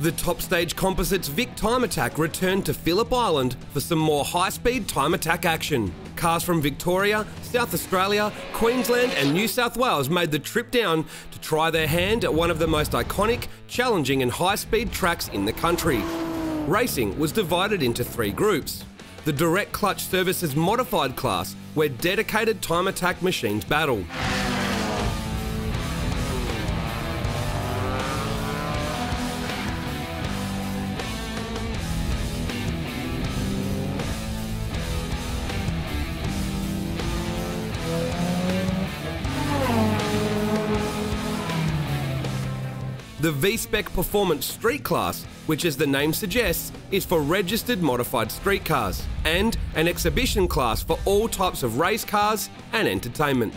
The Top Stage Composites VIC Time Attack returned to Phillip Island for some more high-speed time attack action. Cars from Victoria, South Australia, Queensland and New South Wales made the trip down to try their hand at one of the most iconic, challenging and high-speed tracks in the country. Racing was divided into 3 groups. The Direct Clutch Services Modified class, where dedicated time attack machines battle. The V-Spec Performance Street class, which as the name suggests, is for registered modified street cars, and an exhibition class for all types of race cars and entertainment.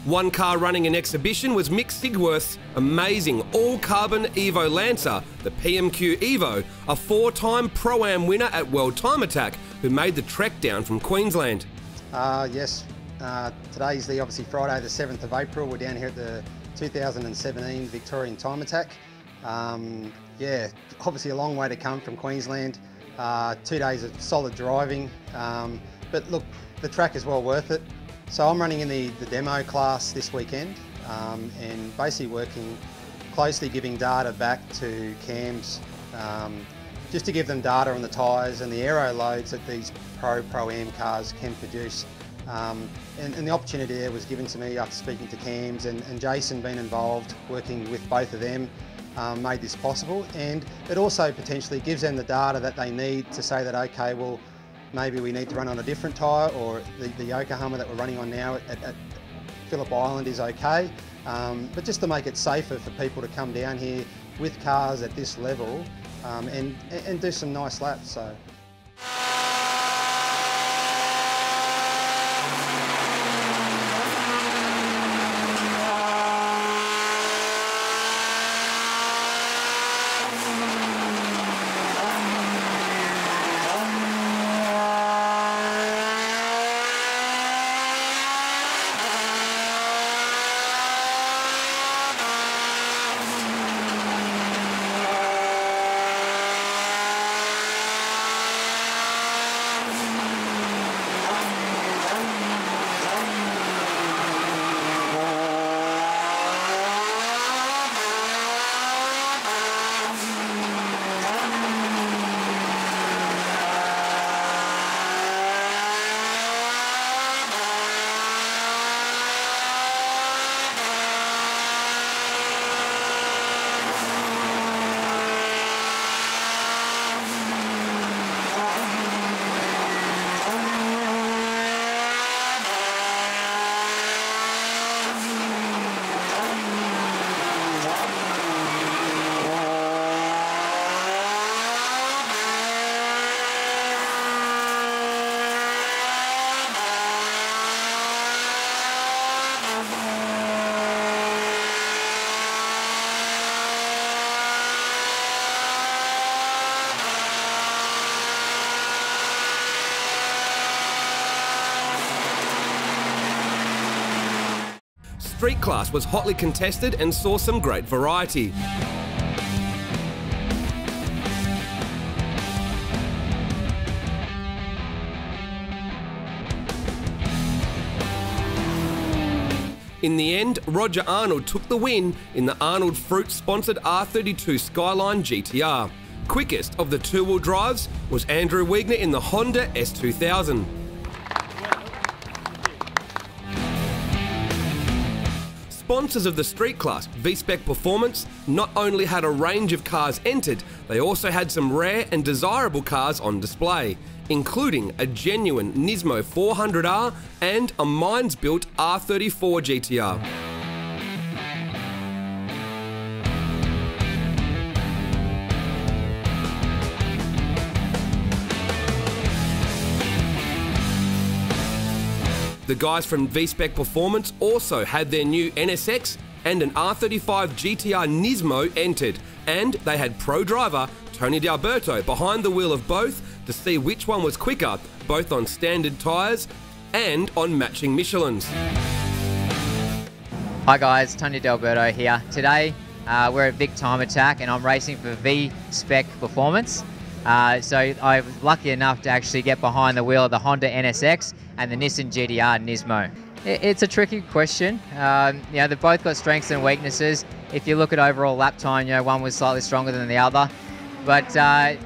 One car running an exhibition was Mick Sigworth's amazing all-carbon EVO Lancer, the PMQ EVO, a 4-time Pro-Am winner at World Time Attack, who made the trek down from Queensland. Yes, today's obviously Friday the 7th of April. We're down here at the 2017 Victorian Time Attack. Yeah, obviously a long way to come from Queensland. 2 days of solid driving, but look, the track is well worth it. So I'm running in the demo class this weekend and basically working closely, giving data back to CAMs just to give them data on the tyres and the aero loads that these Pro-Am cars can produce. And the opportunity there was given to me after speaking to CAMs and Jason being involved, working with both of them, made this possible. And it also potentially gives them the data that they need to say that, okay, well, maybe we need to run on a different tyre, or the Yokohama that we're running on now at Phillip Island is okay. But just to make it safer for people to come down here with cars at this level and do some nice laps. So. Street class was hotly contested and saw some great variety. In the end, Roger Arnold took the win in the Arnold Fruit-sponsored R32 Skyline GTR. Quickest of the two-wheel drives was Andrew Wiegner in the Honda S2000. Sponsors of the street class, V-Spec Performance, not only had a range of cars entered, they also had some rare and desirable cars on display, including a genuine NISMO 400R and a Minds-built R34 GTR. The guys from VSpec Performance also had their new NSX and an R35 GTR NISMO entered, and they had pro driver Tony D'Alberto behind the wheel of both to see which one was quicker, both on standard tyres and on matching Michelins. Hi guys, Tony D'Alberto here. Today we're at VIC Time Attack and I'm racing for VSpec Performance. So I was lucky enough to actually get behind the wheel of the Honda NSX and the Nissan GTR NISMO. It's a tricky question. They've both got strengths and weaknesses. If you look at overall lap time, one was slightly stronger than the other. But the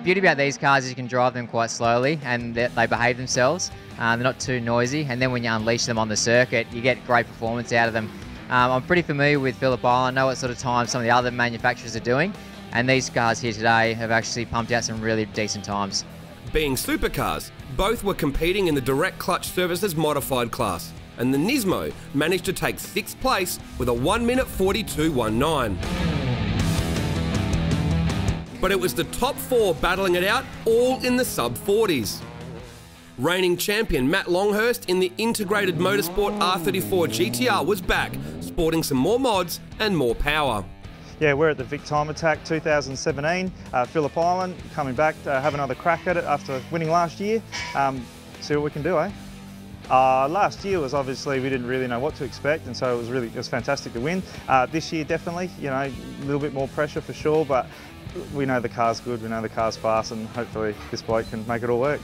beauty about these cars is you can drive them quite slowly and they behave themselves. They're not too noisy, and then when you unleash them on the circuit, you get great performance out of them. I'm pretty familiar with Phillip Island, I know what sort of time some of the other manufacturers are doing, and these cars here today have actually pumped out some really decent times. Being supercars, both were competing in the Direct Clutch Services modified class, and the NISMO managed to take 6th place with a 1:42.19. But it was the top 4 battling it out, all in the sub-40s. Reigning champion Matt Longhurst in the integrated motorsport R34 GTR was back, sporting some more mods and more power. Yeah, we're at the VIC Time Attack 2017, Phillip Island, coming back to have another crack at it after winning last year. See what we can do, eh? Last year was obviously, we didn't really know what to expect, and so it was fantastic to win. This year definitely, a little bit more pressure for sure, but we know the car's good, we know the car's fast, and hopefully this bloke can make it all work.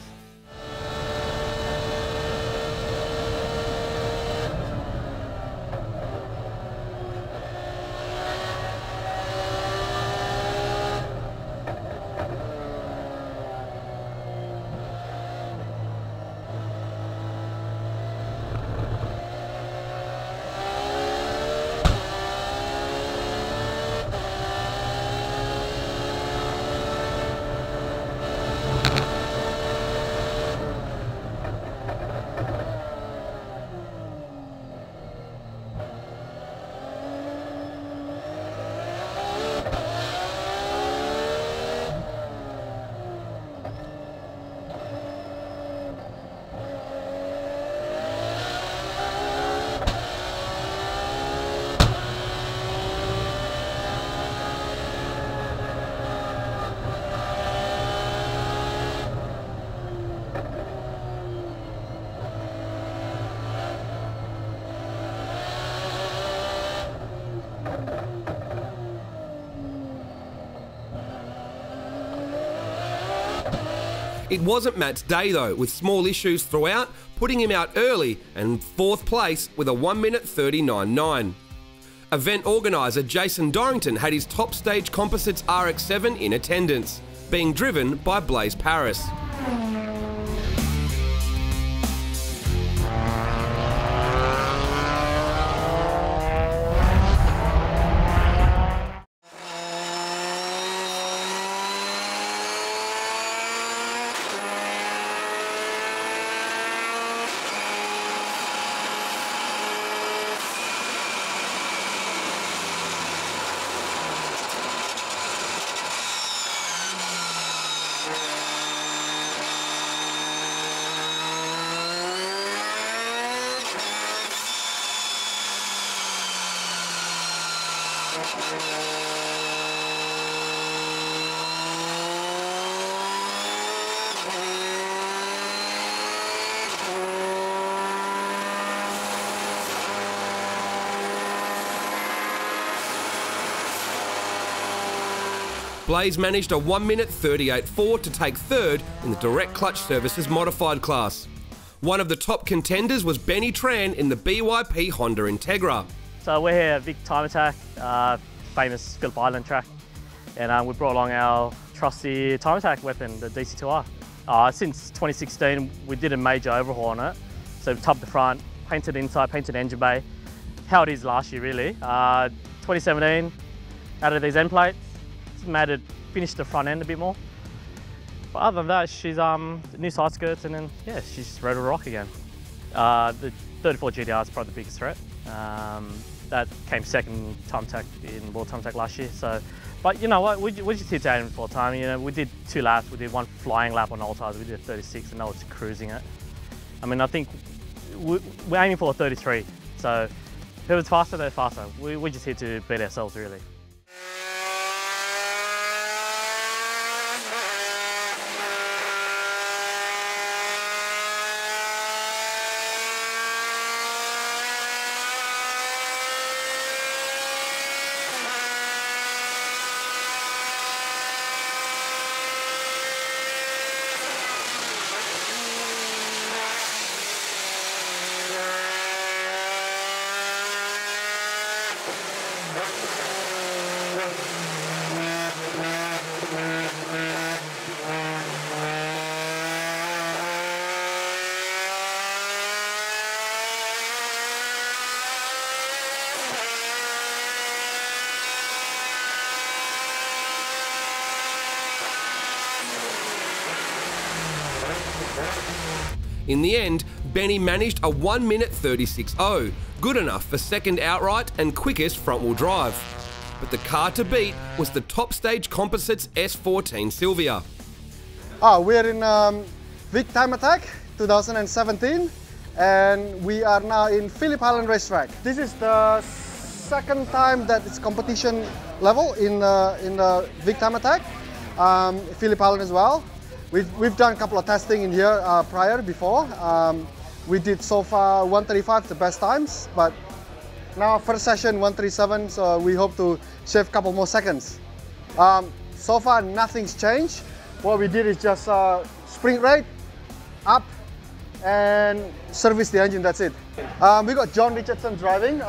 It wasn't Matt's day though, with small issues throughout, putting him out early and 4th place with a 1:39.9. Event organiser Jason Dorrington had his top stage Composites RX-7 in attendance, being driven by Blaze Paris. Blaze managed a 1:38.4 to take 3rd in the Direct Clutch Services modified class. One of the top contenders was Benny Tran in the BYP Honda Integra. So we're here at VIC Time Attack, famous Phillip Island track, and we brought along our trusty Time Attack weapon, the DC2R. Since 2016, we did a major overhaul on it. So we tubbed the front, painted inside, painted engine bay. How it is last year, really. 2017, added these end plates, made it finish the front end a bit more. But other than that, she's new side skirts, and then yeah, she's ready to rock again. The 34 GTR is probably the biggest threat. That came second time attack in World Time Attack last year. So, but you know what, we just hit that in full time. You know, we did 2 laps. We did 1 flying lap on old tires. We did 36, and now it's cruising it. I mean, I think we're aiming for a 33. So whoever's faster, they're faster. We're just here to beat ourselves, really. In the end, Benny managed a 1 minute 36.0, good enough for second outright and quickest front-wheel drive. But the car to beat was the Top Stage Composites S14 SILVIA. We're in VIC Time Attack 2017 and we are now in Phillip Island Racetrack. This is the second time that it's competition level in the VIC Time Attack, Phillip Island as well. We've done a couple of testing in here before. We did so far 135, the best times, but now first session 137, so we hope to shave a couple more seconds. So far nothing's changed. What we did is just sprint rate, up, and service the engine, that's it. We got John Richardson driving,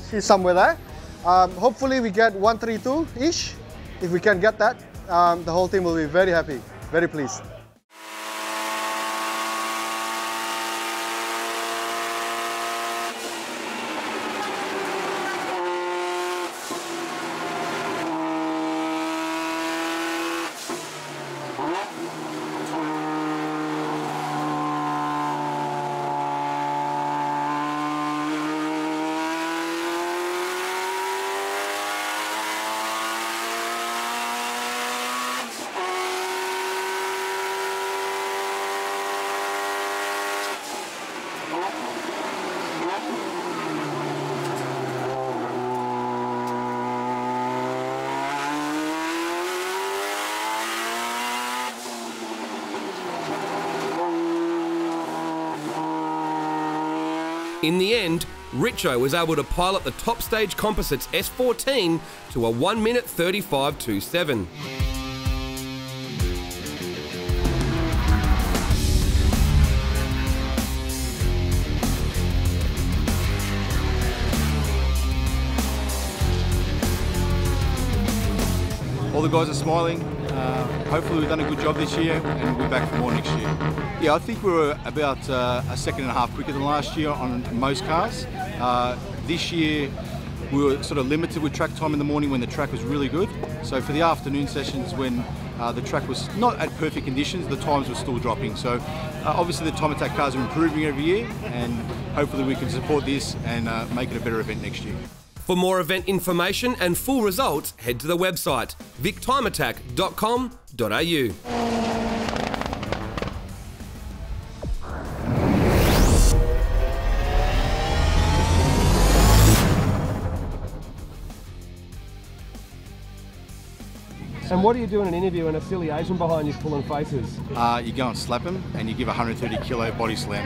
he's somewhere there. Hopefully we get 132-ish. If we can get that, the whole team will be very happy. Very pleased. In the end, Richo was able to pilot the Top Stage Composites S14 to a 1 minute 35.27. All the guys are smiling. Hopefully we've done a good job this year and we'll be back for more next year. Yeah, I think we were about a second and a half quicker than last year on most cars. This year we were sort of limited with track time in the morning when the track was really good. So for the afternoon sessions when the track was not at perfect conditions, the times were still dropping. So obviously the Time Attack cars are improving every year and hopefully we can support this and make it a better event next year. For more event information and full results, head to the website victimetack.com.au. And what do you do in an interview when a silly Asian behind you's pulling faces? You go and slap him and you give a 130 kilo body slam.